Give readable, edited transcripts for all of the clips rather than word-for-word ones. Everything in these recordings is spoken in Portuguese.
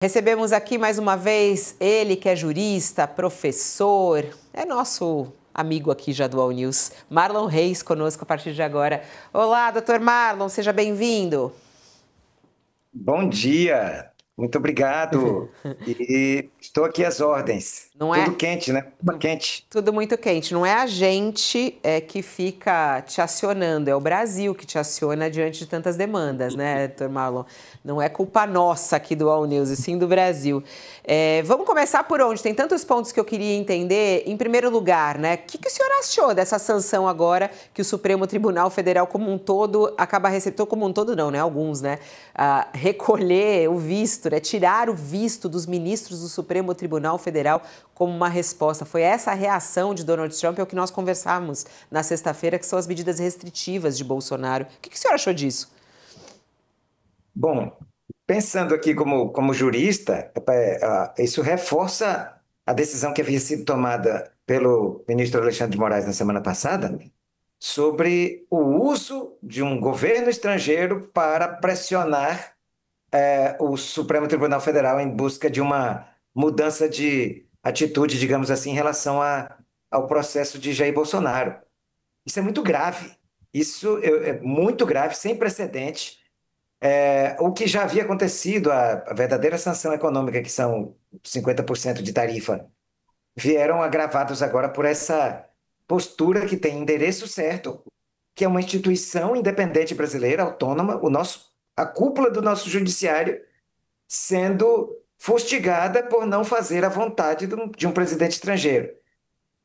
Recebemos aqui mais uma vez ele que é jurista, professor, é nosso amigo aqui já do All News, Marlon Reis, conosco a partir de agora. Olá, doutor Marlon, seja bem-vindo. Bom dia, muito obrigado. E estou aqui às ordens. Não Tudo é quente, né? Tudo quente. tudo muito quente, não é a gente que fica te acionando, é o Brasil que te aciona diante de tantas demandas, né, doutor Marlon? Não é culpa nossa aqui do All News, e sim do Brasil. Vamos começar por onde? Tem tantos pontos que eu queria entender. Em primeiro lugar, né, o que o senhor achou dessa sanção agora que o Supremo Tribunal Federal como um todo acaba recebendo, como um todo não, né, alguns, né, recolher o visto, né, tirar o visto dos ministros do Supremo Tribunal Federal como uma resposta. Foi essa a reação de Donald Trump ao que nós conversamos na sexta-feira, que são as medidas restritivas de Bolsonaro. O que o senhor achou disso? Bom, pensando aqui como jurista, isso reforça a decisão que havia sido tomada pelo ministro Alexandre de Moraes na semana passada sobre o uso de um governo estrangeiro para pressionar o Supremo Tribunal Federal em busca de uma mudança de atitude, digamos assim, em relação ao processo de Jair Bolsonaro. Isso é muito grave. Isso é muito grave, sem precedente. O que já havia acontecido, a verdadeira sanção econômica, que são 50% de tarifa, vieram agravados agora por essa postura que tem endereço certo, que é uma instituição independente brasileira, autônoma, a cúpula do nosso judiciário sendo fustigada por não fazer a vontade de um presidente estrangeiro.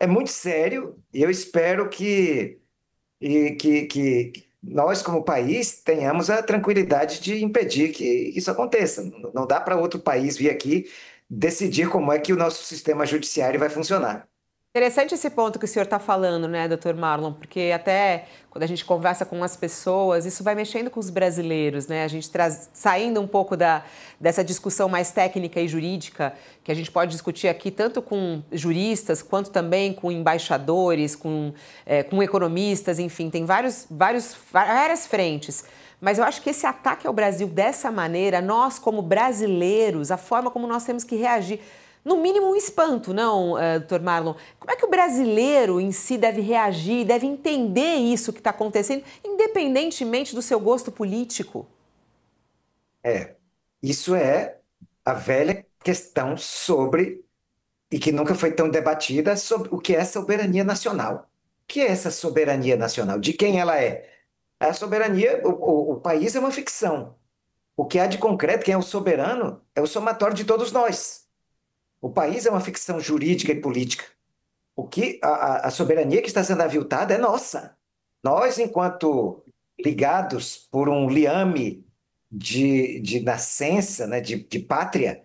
É muito sério e eu espero que nós, como país, tenhamos a tranquilidade de impedir que isso aconteça. Não dá para outro país vir aqui decidir como é que o nosso sistema judiciário vai funcionar. Interessante esse ponto que o senhor está falando, né, doutor Marlon? Porque até quando a gente conversa com as pessoas, isso vai mexendo com os brasileiros, né? A gente saindo um pouco dessa discussão mais técnica e jurídica, que a gente pode discutir aqui tanto com juristas, quanto também com embaixadores, com economistas, enfim, tem várias frentes. Mas eu acho que esse ataque ao Brasil dessa maneira, nós como brasileiros, a forma como nós temos que reagir, no mínimo um espanto, não, doutor Marlon? Como é que o brasileiro em si deve reagir, deve entender isso que está acontecendo, independentemente do seu gosto político? É, isso é a velha questão sobre, e que nunca foi tão debatida, sobre o que é soberania nacional. O que é essa soberania nacional? De quem ela é? A soberania, o país é uma ficção. O que há de concreto, quem é o soberano, é o somatório de todos nós. O país é uma ficção jurídica e política. A soberania que está sendo aviltada é nossa. Nós, enquanto ligados por um liame de nascença, né, de pátria,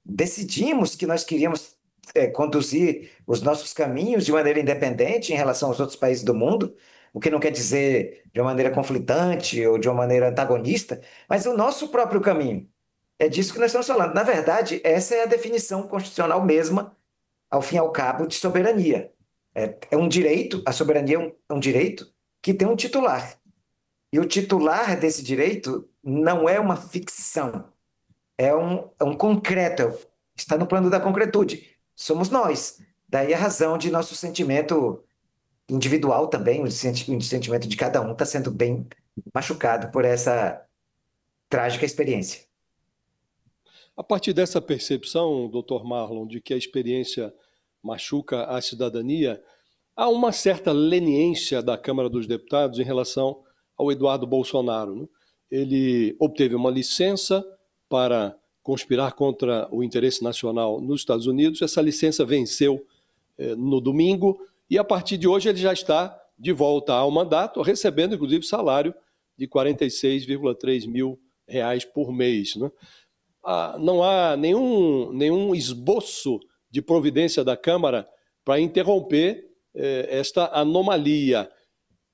decidimos que nós queríamos conduzir os nossos caminhos de maneira independente em relação aos outros países do mundo, o que não quer dizer de uma maneira conflitante ou de uma maneira antagonista, mas o nosso próprio caminho. É disso que nós estamos falando. Na verdade, essa é a definição constitucional mesma, ao fim e ao cabo, de soberania. É um direito, a soberania é um direito que tem um titular. E o titular desse direito não é uma ficção, é um concreto, está no plano da concretude. Somos nós. Daí a razão de nosso sentimento individual também, o sentimento de cada um está sendo bem machucado por essa trágica experiência. A partir dessa percepção, doutor Marlon, de que a experiência machuca a cidadania, há uma certa leniência da Câmara dos Deputados em relação ao Eduardo Bolsonaro, né? Ele obteve uma licença para conspirar contra o interesse nacional nos Estados Unidos. Essa licença venceu no domingo e, a partir de hoje, ele já está de volta ao mandato, recebendo, inclusive, salário de 46,3 mil reais por mês, né? Não há nenhum esboço de providência da Câmara para interromper esta anomalia.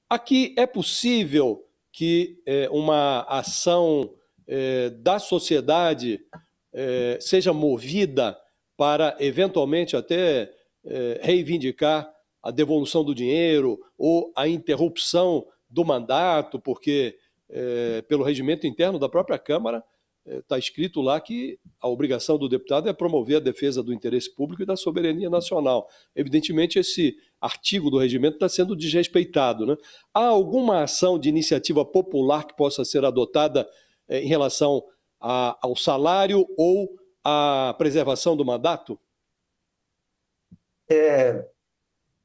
Aqui é possível que uma ação da sociedade seja movida para, eventualmente, até reivindicar a devolução do dinheiro ou a interrupção do mandato, porque, pelo regimento interno da própria Câmara, está escrito lá que a obrigação do deputado é promover a defesa do interesse público e da soberania nacional. Evidentemente, esse artigo do regimento está sendo desrespeitado, né? Há alguma ação de iniciativa popular que possa ser adotada em relação ao salário ou à preservação do mandato?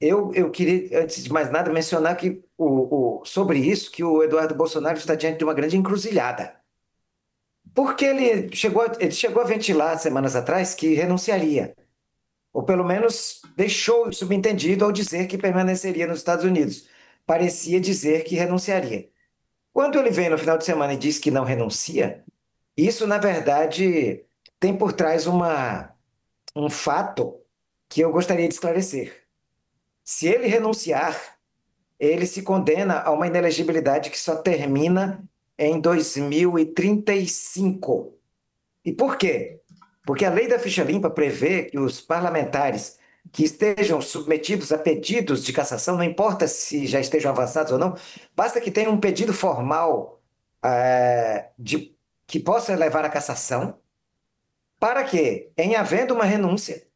Eu queria, antes de mais nada, mencionar que sobre isso, que o Eduardo Bolsonaro está diante de uma grande encruzilhada. Porque ele chegou a ventilar semanas atrás que renunciaria, ou pelo menos deixou subentendido ao dizer que permaneceria nos Estados Unidos. Parecia dizer que renunciaria. Quando ele vem no final de semana e diz que não renuncia, isso, na verdade, tem por trás um fato que eu gostaria de esclarecer. Se ele renunciar, ele se condena a uma inelegibilidade que só termina em 2035. E por quê? Porque a lei da ficha limpa prevê que os parlamentares que estejam submetidos a pedidos de cassação, não importa se já estejam avançados ou não, basta que tenham um pedido formal que possa levar à cassação, para que, em havendo uma renúncia,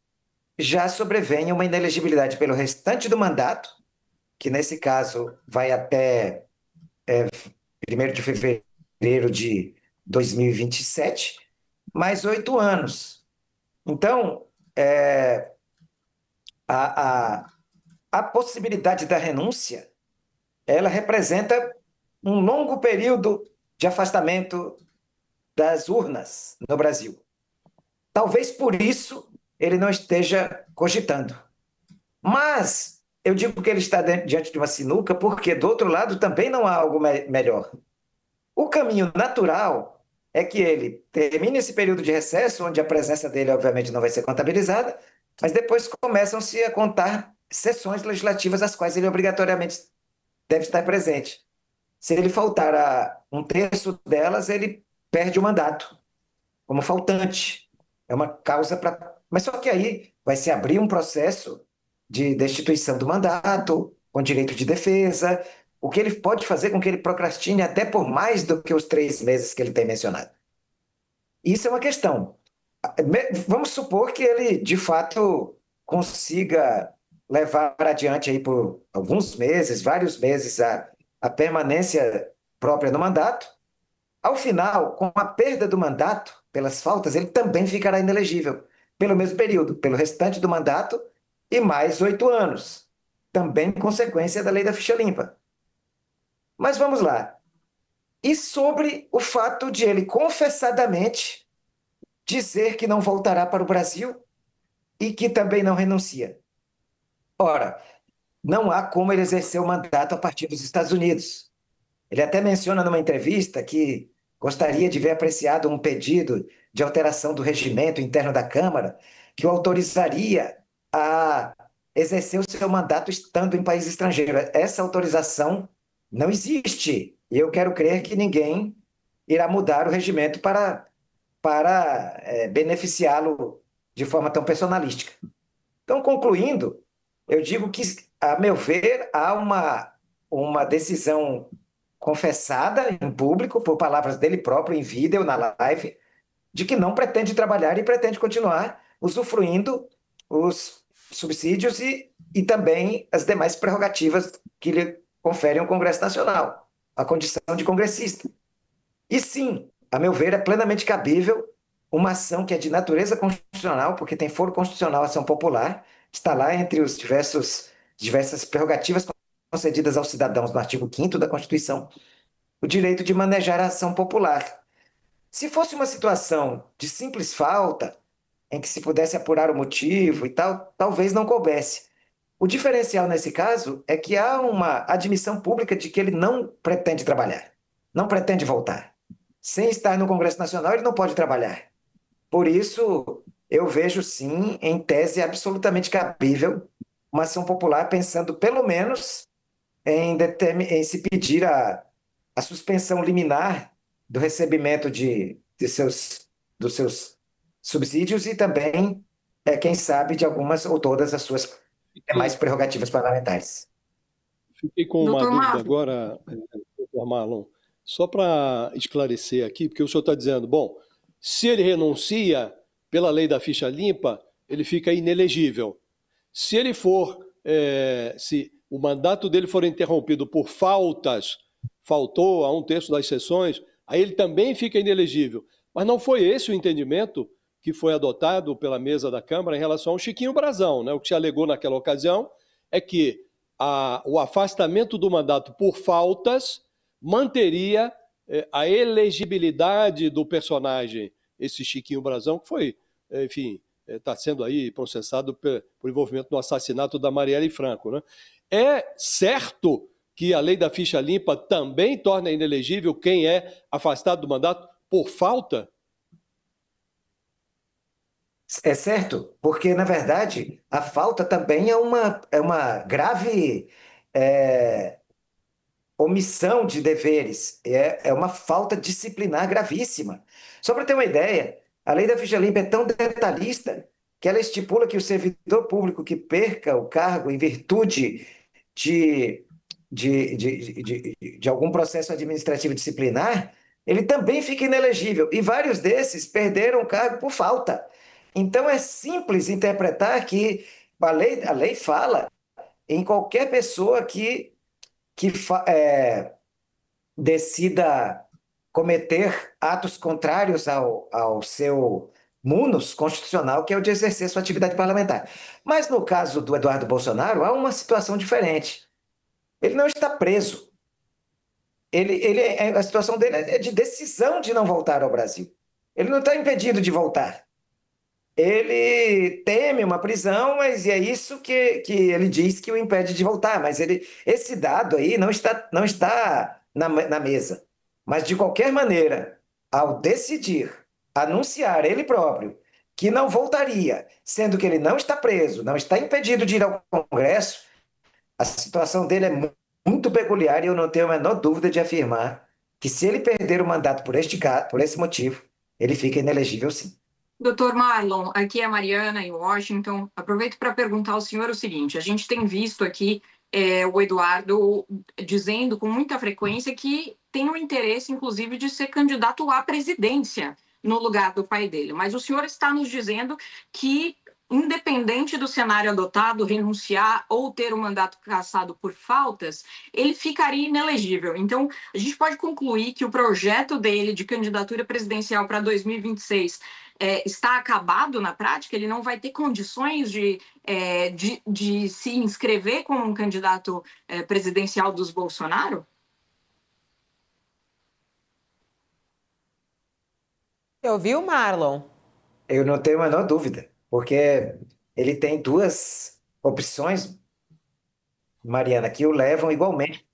já sobrevenha uma inelegibilidade pelo restante do mandato, que nesse caso vai até 1º de fevereiro de 2027, mais 8 anos. Então, a, a possibilidade da renúncia, ela representa um longo período de afastamento das urnas no Brasil. Talvez por isso ele não esteja cogitando. Mas eu digo que ele está diante de uma sinuca porque, do outro lado, também não há algo melhor. O caminho natural é que ele termine esse período de recesso, onde a presença dele, obviamente, não vai ser contabilizada, mas depois começam-se a contar sessões legislativas às quais ele obrigatoriamente deve estar presente. Se ele faltar a 1/3 delas, ele perde o mandato, como faltante. É uma causa para. Mas só que aí vai se abrir um processo de destituição do mandato, com direito de defesa, o que ele pode fazer com que ele procrastine até por mais do que os 3 meses que ele tem mencionado. Isso é uma questão. Vamos supor que ele, de fato, consiga levar adiante aí por alguns meses, vários meses, a permanência própria no mandato. Ao final, com a perda do mandato, pelas faltas, ele também ficará inelegível, pelo mesmo período, pelo restante do mandato e mais 8 anos, também consequência da lei da ficha limpa. Mas vamos lá. E sobre o fato de ele confessadamente dizer que não voltará para o Brasil e que também não renuncia? Ora, não há como ele exercer o mandato a partir dos Estados Unidos. Ele até menciona numa entrevista que gostaria de ver apreciado um pedido de alteração do regimento interno da Câmara que o autorizaria a exercer o seu mandato estando em país estrangeiro. Essa autorização não existe. E eu quero crer que ninguém irá mudar o regimento para beneficiá-lo de forma tão personalística. Então, concluindo, eu digo que, a meu ver, há uma decisão confessada em público, por palavras dele próprio, em vídeo, na live, de que não pretende trabalhar e pretende continuar usufruindo os subsídios e também as demais prerrogativas que lhe conferem o Congresso Nacional, a condição de congressista. E sim, a meu ver, é plenamente cabível uma ação que é de natureza constitucional, porque tem foro constitucional, ação popular, está lá entre os diversas prerrogativas concedidas aos cidadãos no artigo 5º da Constituição, o direito de manejar a ação popular. Se fosse uma situação de simples falta, em que se pudesse apurar o motivo e tal, talvez não coubesse. O diferencial nesse caso é que há uma admissão pública de que ele não pretende trabalhar, não pretende voltar. Sem estar no Congresso Nacional, ele não pode trabalhar. Por isso, eu vejo sim, em tese absolutamente cabível, uma ação popular pensando pelo menos em se pedir a suspensão liminar do recebimento dos seus subsídios e também, quem sabe, de algumas ou todas as suas demais prerrogativas parlamentares. Fiquei com uma dúvida agora, doutor Marlon, só para esclarecer aqui, porque o senhor está dizendo, bom, Se ele renuncia pela lei da ficha limpa, ele fica inelegível. Se ele for, se o mandato dele for interrompido por faltas, faltou a 1/3 das sessões, aí ele também fica inelegível. Mas não foi esse o entendimento que foi adotado pela mesa da Câmara em relação ao Chiquinho Brazão, né? O que se alegou naquela ocasião é que o afastamento do mandato por faltas manteria a elegibilidade do personagem, esse Chiquinho Brazão, que foi, enfim, está sendo aí processado por envolvimento no assassinato da Marielle Franco, né? É certo que a lei da ficha limpa também torna inelegível quem é afastado do mandato por falta? É certo, porque, na verdade, a falta também é uma grave é, omissão de deveres, é uma falta disciplinar gravíssima. Só para ter uma ideia, a lei da ficha limpa é tão detalhista que ela estipula que o servidor público que perca o cargo em virtude de, de algum processo administrativo disciplinar, ele também fica inelegível. E vários desses perderam o cargo por falta. Então é simples interpretar que a lei fala em qualquer pessoa que decida cometer atos contrários ao seu munus constitucional, que é o de exercer sua atividade parlamentar. Mas no caso do Eduardo Bolsonaro, há uma situação diferente. Ele não está preso. A situação dele é de decisão de não voltar ao Brasil. Ele não está impedido de voltar. Ele teme uma prisão, mas é isso que ele diz que o impede de voltar. Mas esse dado aí não está na mesa. Mas, de qualquer maneira, ao decidir anunciar ele próprio que não voltaria, sendo que ele não está preso, não está impedido de ir ao Congresso, a situação dele é muito peculiar e eu não tenho a menor dúvida de afirmar que, se ele perder o mandato por esse motivo, ele fica inelegível, sim. Doutor Marlon, aqui é a Mariana, em Washington. Aproveito para perguntar ao senhor o seguinte: a gente tem visto aqui o Eduardo dizendo com muita frequência que tem o interesse, inclusive, de ser candidato à presidência no lugar do pai dele. Mas o senhor está nos dizendo que, independente do cenário adotado, renunciar ou ter o mandato cassado por faltas, ele ficaria inelegível. Então, a gente pode concluir que o projeto dele de candidatura presidencial para 2026 está acabado na prática? Ele não vai ter condições de se inscrever como um candidato presidencial dos Bolsonaro? Você ouviu, Marlon? Eu não tenho a menor dúvida, porque ele tem duas opções, Mariana, que o levam igualmente.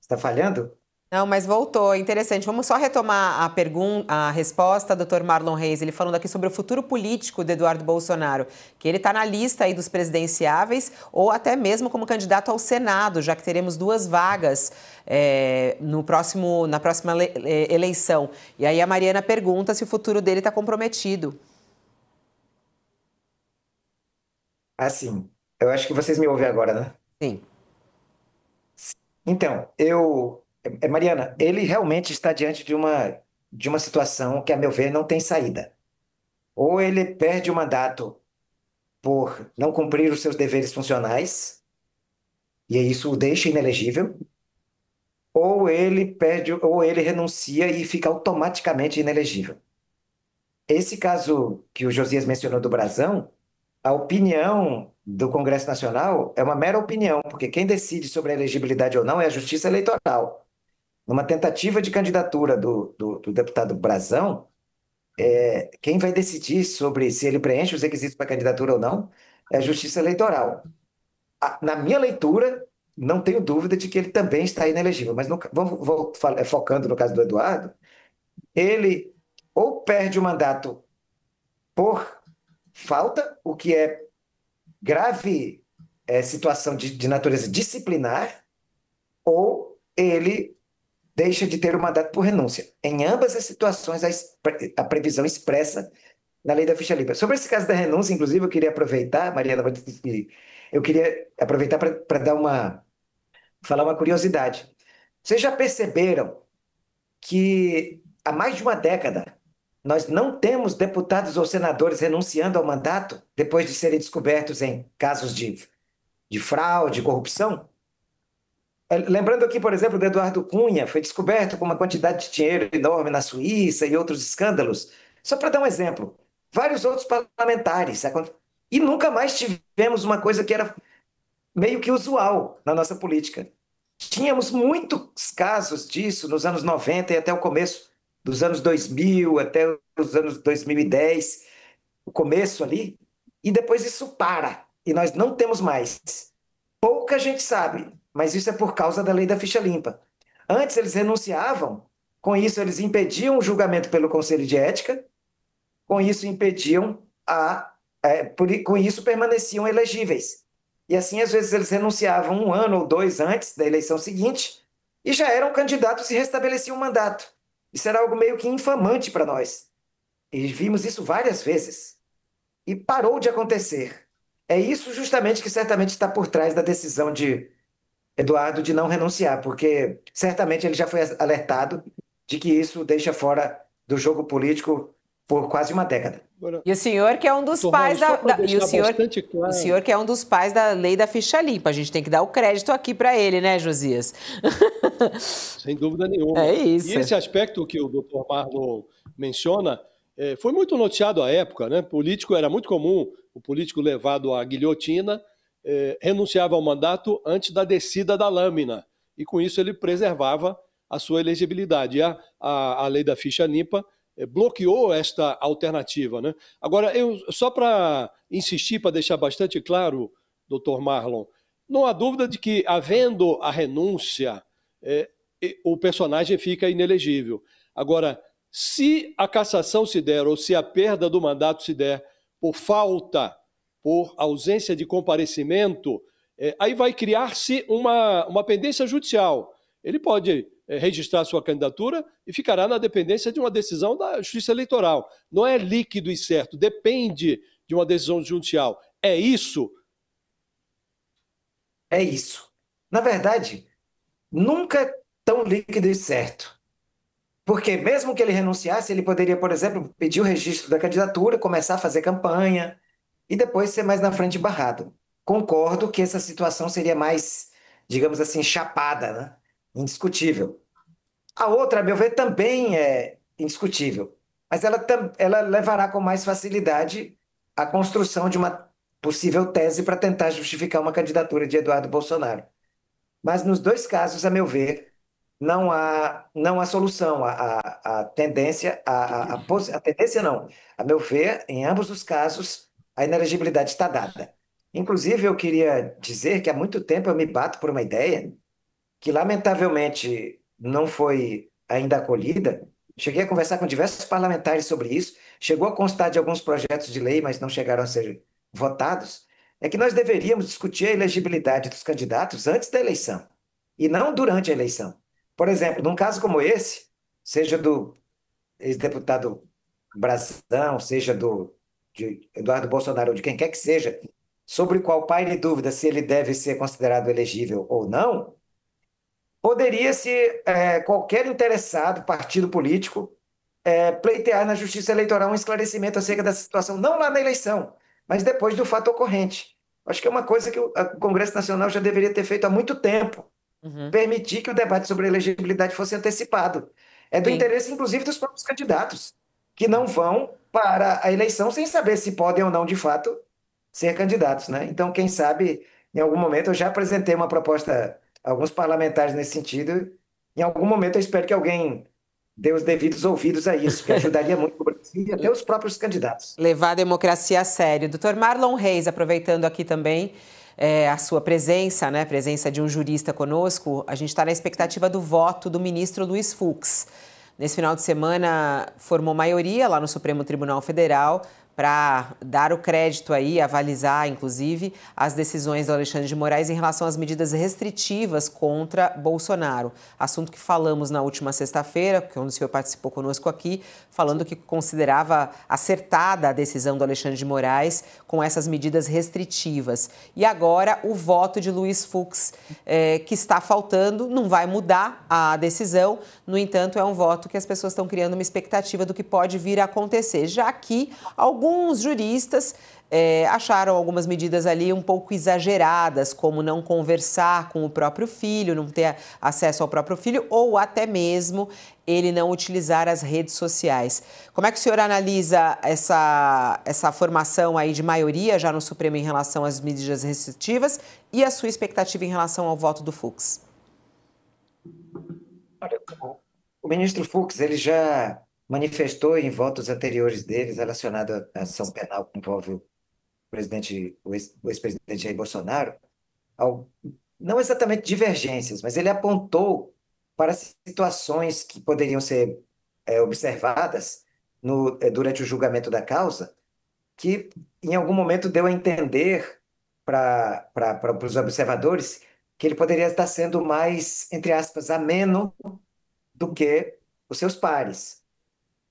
Está falhando? Não, mas voltou. Interessante. Vamos só retomar a resposta, doutor Marlon Reis. Ele falando aqui sobre o futuro político de Eduardo Bolsonaro, que ele está na lista aí dos presidenciáveis ou até mesmo como candidato ao Senado, já que teremos 2 vagas na próxima eleição. E aí a Mariana pergunta se o futuro dele está comprometido. Assim, eu acho que vocês me ouvem agora, né? Sim. Então, Mariana, ele realmente está diante de uma situação que, a meu ver, não tem saída. Ou ele perde o mandato por não cumprir os seus deveres funcionais, e isso o deixa inelegível, ou ele renuncia e fica automaticamente inelegível. Esse caso que o Josias mencionou do Brasão, a opinião do Congresso Nacional é uma mera opinião, porque quem decide sobre a elegibilidade ou não é a Justiça Eleitoral. Numa tentativa de candidatura do deputado Brazão, quem vai decidir sobre se ele preenche os requisitos para candidatura ou não é a Justiça Eleitoral. Na minha leitura, não tenho dúvida de que ele também está inelegível, mas focando no caso do Eduardo, ele ou perde o mandato por falta, o que é grave situação de natureza disciplinar, ou ele deixa de ter o mandato por renúncia. Em ambas as situações, a previsão expressa na lei da ficha limpa. Sobre esse caso da renúncia, inclusive, eu queria aproveitar, Mariana, eu queria aproveitar para falar uma curiosidade. Vocês já perceberam que há mais de uma década Nós não temos deputados ou senadores renunciando ao mandato depois de serem descobertos em casos de fraude, corrupção. Lembrando aqui, por exemplo, do Eduardo Cunha, foi descoberto com uma quantidade de dinheiro enorme na Suíça e outros escândalos. Só para dar um exemplo, vários outros parlamentares. E nunca mais tivemos uma coisa que era meio que usual na nossa política. Tínhamos muitos casos disso nos anos 90 e até o começo dos anos 2000, até os anos 2010, o começo ali, e depois isso para, e nós não temos mais. Pouca gente sabe, mas isso é por causa da lei da ficha limpa. Antes eles renunciavam, com isso eles impediam o julgamento pelo Conselho de Ética, com isso impediam com isso permaneciam elegíveis. E assim, às vezes, eles renunciavam 1 ano ou 2 antes da eleição seguinte e já eram candidatos e restabeleciam o mandato. Isso era algo meio que infamante para nós. E vimos isso várias vezes. E parou de acontecer. É isso justamente que certamente está por trás da decisão de Eduardo de não renunciar, porque certamente ele já foi alertado de que isso o deixa fora do jogo político por quase uma década. E o senhor que é um dos pais o senhor que é um dos pais da lei da ficha limpa. A gente tem que dar o crédito aqui para ele, né, Josias? Sem dúvida nenhuma. É isso. E esse aspecto que o Dr. Marlon menciona foi muito noticiado à época, né? Político era muito comum, o político levado à guilhotina renunciava ao mandato antes da descida da lâmina e com isso ele preservava a sua elegibilidade. E a lei da ficha limpa bloqueou esta alternativa, né? Agora, só para insistir, para deixar bastante claro, doutor Marlon, não há dúvida de que, havendo a renúncia, o personagem fica inelegível. Agora, se a cassação se der ou se a perda do mandato se der por falta, por ausência de comparecimento, aí vai criar-se uma pendência judicial. Ele pode registrar sua candidatura e ficará na dependência de uma decisão da Justiça Eleitoral. Não é líquido e certo, depende de uma decisão judicial. É isso? É isso. Na verdade, nunca é tão líquido e certo. Porque mesmo que ele renunciasse, ele poderia, por exemplo, pedir o registro da candidatura, começar a fazer campanha e depois ser mais na frente barrado. Concordo que essa situação seria mais, digamos assim, chapada, né? Indiscutível. A outra, a meu ver, também é indiscutível, mas ela levará com mais facilidade a construção de uma possível tese para tentar justificar uma candidatura de Eduardo Bolsonaro. Mas nos dois casos, a meu ver, não há solução. A tendência, a tendência não. A meu ver, em ambos os casos, a inelegibilidade está dada. Inclusive, eu queria dizer que há muito tempo eu me bato por uma ideia que, lamentavelmente, não foi ainda acolhida. Cheguei a conversar com diversos parlamentares sobre isso, chegou a constar de alguns projetos de lei, mas não chegaram a ser votados, é que nós deveríamos discutir a elegibilidade dos candidatos antes da eleição, e não durante a eleição. Por exemplo, num caso como esse, seja do ex-deputado Brazão, seja de Eduardo Bolsonaro, ou de quem quer que seja, sobre o qual paire dúvida se ele deve ser considerado elegível ou não, poderia-se qualquer interessado, partido político, pleitear na Justiça Eleitoral um esclarecimento acerca dessa situação, não lá na eleição, mas depois do fato ocorrente. Acho que é uma coisa que o Congresso Nacional já deveria ter feito há muito tempo, permitir que o debate sobre elegibilidade fosse antecipado. É do interesse, inclusive, dos próprios candidatos, que não vão para a eleição sem saber se podem ou não, de fato, ser candidatos, né? Então, quem sabe, em algum momento, eu já apresentei uma proposta a alguns parlamentares nesse sentido. Em algum momento, eu espero que alguém dê os devidos ouvidos a isso, que ajudaria muito o Brasil e até os próprios candidatos. Levar a democracia a sério. Doutor Marlon Reis, aproveitando aqui também a sua presença, né, presença de um jurista conosco, a gente está na expectativa do voto do ministro Luiz Fux. Nesse final de semana, formou maioria lá no Supremo Tribunal Federal para dar o crédito aí, avalizar, inclusive, as decisões do Alexandre de Moraes em relação às medidas restritivas contra Bolsonaro. Assunto que falamos na última sexta-feira, que o senhor participou conosco aqui, falando que considerava acertada a decisão do Alexandre de Moraes com essas medidas restritivas. E agora o voto de Luiz Fux, que está faltando, não vai mudar a decisão. No entanto, é um voto que as pessoas estão criando uma expectativa do que pode vir a acontecer, já que alguns juristas acharam algumas medidas ali um pouco exageradas, como não conversar com o próprio filho, não ter acesso ao próprio filho, ou até mesmo ele não utilizar as redes sociais. Como é que o senhor analisa essa formação aí de maioria já no Supremo em relação às medidas restritivas e a sua expectativa em relação ao voto do Fux? Olha, o ministro Fux, ele já manifestou em votos anteriores deles relacionado à ação penal que envolve o ex-presidente Jair Bolsonaro, ao- não exatamente divergências, mas ele apontou para situações que poderiam ser observadas durante o julgamento da causa, que em algum momento deu a entender para os observadores que ele poderia estar sendo mais, entre aspas, ameno do que os seus pares.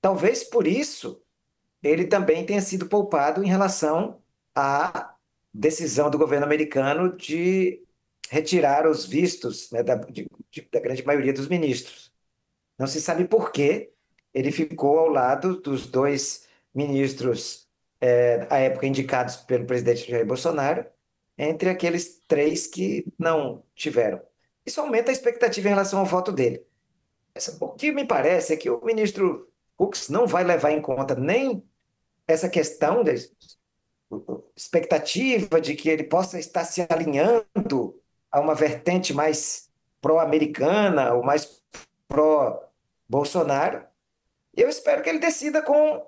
Talvez por isso ele também tenha sido poupado em relação à decisão do governo americano de retirar os vistos, né, da grande maioria dos ministros. Não se sabe por que ele ficou ao lado dos dois ministros, à época indicados pelo presidente Jair Bolsonaro, entre aqueles três que não tiveram. Isso aumenta a expectativa em relação ao voto dele. O que me parece é que o ministro Fux não vai levar em conta nem essa questão da expectativa de que ele possa estar se alinhando a uma vertente mais pró-americana ou mais pró-Bolsonaro. Eu espero que ele decida com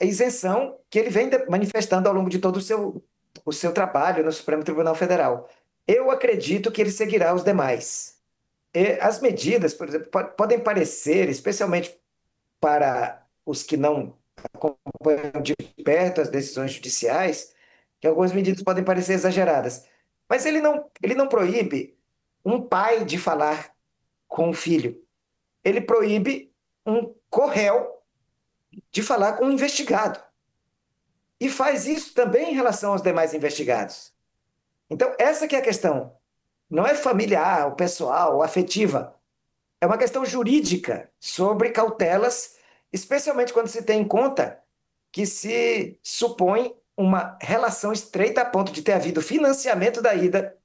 a isenção que ele vem manifestando ao longo de todo o seu trabalho no Supremo Tribunal Federal. Eu acredito que ele seguirá os demais. E as medidas, por exemplo, podem parecer, especialmente para os que não acompanham de perto as decisões judiciais, que algumas medidas podem parecer exageradas. Mas ele não proíbe um pai de falar com o filho. Ele proíbe um corréu de falar com um investigado. E faz isso também em relação aos demais investigados. Então, essa que é a questão. Não é familiar, ou pessoal, ou afetiva. É uma questão jurídica sobre cautelas, especialmente quando se tem em conta que se supõe uma relação estreita a ponto de ter havido financiamento da ida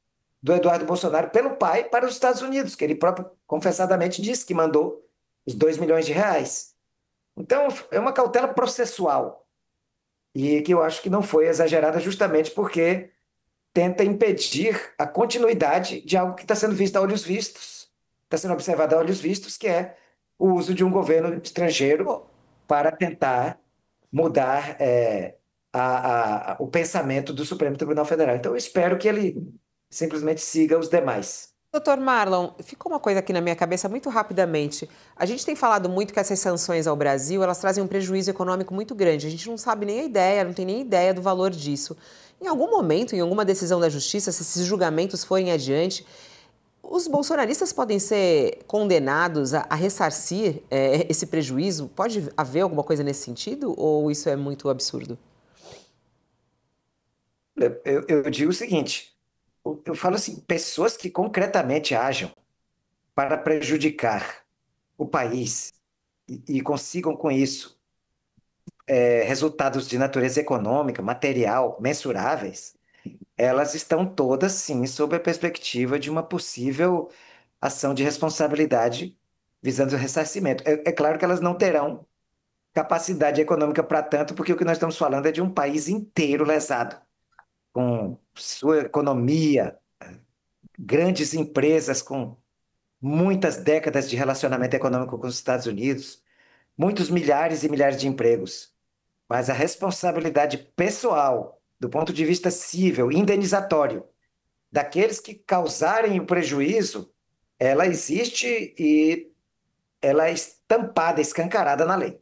do Eduardo Bolsonaro pelo pai para os Estados Unidos, que ele próprio confessadamente disse que mandou os 2 milhões de reais. Então, é uma cautela processual e que eu acho que não foi exagerada justamente porque tenta impedir a continuidade de algo que está sendo visto a olhos vistos, está sendo observado a olhos vistos, que é o uso de um governo estrangeiro para tentar mudar o pensamento do Supremo Tribunal Federal. Então, eu espero que ele simplesmente siga os demais. Doutor Marlon, ficou uma coisa aqui na minha cabeça muito rapidamente. A gente tem falado muito que essas sanções ao Brasil, elas trazem um prejuízo econômico muito grande. A gente não sabe nem a ideia, não tem nem ideia do valor disso. Em algum momento, em alguma decisão da justiça, se esses julgamentos forem adiante, os bolsonaristas podem ser condenados a ressarcir esse prejuízo? Pode haver alguma coisa nesse sentido ou isso é muito absurdo? Eu digo o seguinte, eu falo assim, pessoas que concretamente ajam para prejudicar o país e consigam com isso resultados de natureza econômica, material, mensuráveis, elas estão todas, sim, sob a perspectiva de uma possível ação de responsabilidade visando o ressarcimento. É claro que elas não terão capacidade econômica para tanto, porque o que nós estamos falando é de um país inteiro lesado, com sua economia, grandes empresas com muitas décadas de relacionamento econômico com os Estados Unidos, muitos milhares e milhares de empregos. Mas a responsabilidade pessoal, do ponto de vista civil, indenizatório, daqueles que causarem o prejuízo, ela existe e ela é estampada, escancarada na lei.